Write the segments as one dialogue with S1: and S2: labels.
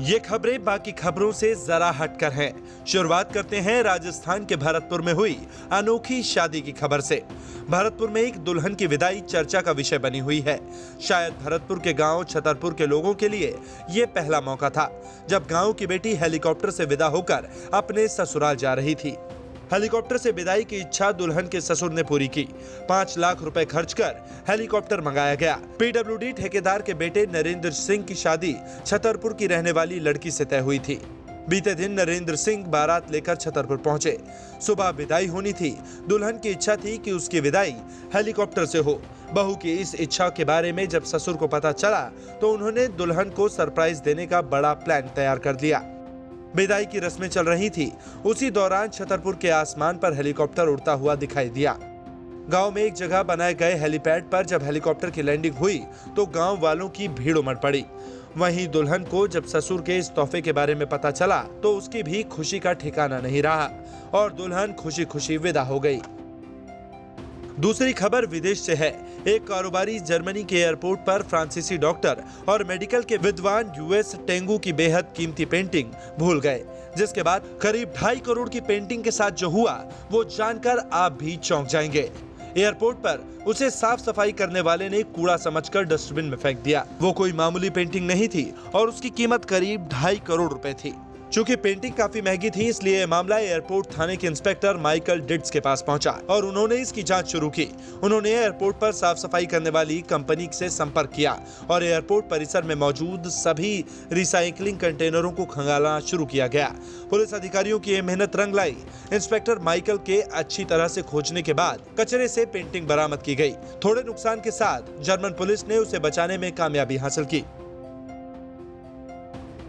S1: ये खबरें बाकी खबरों से जरा हटकर हैं। शुरुआत करते हैं राजस्थान के भरतपुर में हुई अनोखी शादी की खबर से। भरतपुर में एक दुल्हन की विदाई चर्चा का विषय बनी हुई है। शायद भरतपुर के गांव छतरपुर के लोगों के लिए ये पहला मौका था जब गांव की बेटी हेलीकॉप्टर से विदा होकर अपने ससुराल जा रही थी। हेलीकॉप्टर से विदाई की इच्छा दुल्हन के ससुर ने पूरी की। 5 लाख रुपए खर्च कर हेलीकॉप्टर मंगाया गया। पीडब्ल्यूडी ठेकेदार के बेटे नरेंद्र सिंह की शादी छतरपुर की रहने वाली लड़की से तय हुई थी। बीते दिन नरेंद्र सिंह बारात लेकर छतरपुर पहुंचे। सुबह विदाई होनी थी। दुल्हन की इच्छा थी कि उसकी विदाई हेलीकॉप्टर से हो। बहू की इस इच्छा के बारे में जब ससुर को पता चला तो उन्होंने दुल्हन को सरप्राइज देने का बड़ा प्लान तैयार कर दिया। विदाई की रस्में चल रही थी। उसी दौरान छतरपुर के आसमान पर हेलीकॉप्टर उड़ता हुआ दिखाई दिया। गांव में एक जगह बनाए गए हेलीपैड पर जब हेलीकॉप्टर की लैंडिंग हुई तो गांव वालों की भीड़ उमड़ पड़ी। वहीं दुल्हन को जब ससुर के इस तोहफे के बारे में पता चला तो उसकी भी खुशी का ठिकाना नहीं रहा और दुल्हन खुशी खुशी विदा हो गई। दूसरी खबर विदेश से है। एक कारोबारी जर्मनी के एयरपोर्ट पर फ्रांसीसी डॉक्टर और मेडिकल के विद्वान यूएस टेंगू की बेहद कीमती पेंटिंग भूल गए, जिसके बाद करीब 2.5 करोड़ की पेंटिंग के साथ जो हुआ वो जानकर आप भी चौंक जाएंगे। एयरपोर्ट पर उसे साफ सफाई करने वाले ने कूड़ा समझकर डस्टबिन में फेंक दिया। वो कोई मामूली पेंटिंग नहीं थी और उसकी कीमत करीब 2.5 करोड़ रुपए थी। चूंकि पेंटिंग काफी महंगी थी इसलिए मामला एयरपोर्ट थाने के इंस्पेक्टर माइकल डिट्स के पास पहुंचा और उन्होंने इसकी जांच शुरू की। उन्होंने एयरपोर्ट पर साफ सफाई करने वाली कंपनी से संपर्क किया और एयरपोर्ट परिसर में मौजूद सभी रिसाइकलिंग कंटेनरों को खंगालना शुरू किया गया। पुलिस अधिकारियों की मेहनत रंग लाई। इंस्पेक्टर माइकल के अच्छी तरह से खोजने के बाद कचरे से पेंटिंग बरामद की गई। थोड़े नुकसान के साथ जर्मन पुलिस ने उसे बचाने में कामयाबी हासिल की।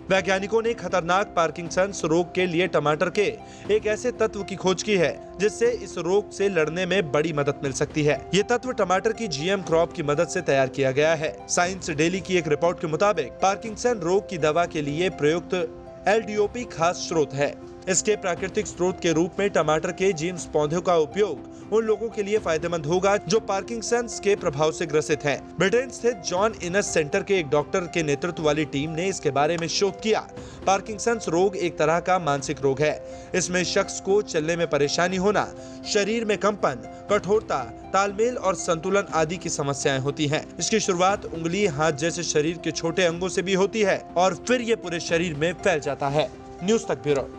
S1: वैज्ञानिकों ने खतरनाक पार्किंसंस रोग के लिए टमाटर के एक ऐसे तत्व की खोज की है जिससे इस रोग से लड़ने में बड़ी मदद मिल सकती है। ये तत्व टमाटर की जीएम क्रॉप की मदद से तैयार किया गया है। साइंस डेली की एक रिपोर्ट के मुताबिक पार्किंसन रोग की दवा के लिए प्रयुक्त एलडीओपी खास स्रोत है। इसके प्राकृतिक स्रोत के रूप में टमाटर के जीन्स पौधों का उपयोग उन लोगों के लिए फायदेमंद होगा जो पार्किंसंस के प्रभाव से ग्रसित हैं। ब्रिटेन स्थित जॉन इनस सेंटर के एक डॉक्टर के नेतृत्व वाली टीम ने इसके बारे में शोध किया। पार्किंसंस रोग एक तरह का मानसिक रोग है। इसमें शख्स को चलने में परेशानी होना, शरीर में कंपन, कठोरता, तालमेल और संतुलन आदि की समस्याएं होती हैं। इसकी शुरुआत उंगली, हाथ जैसे शरीर के छोटे अंगों से भी होती है और फिर ये पूरे शरीर में फैल जाता है। न्यूज़ तक ब्यूरो।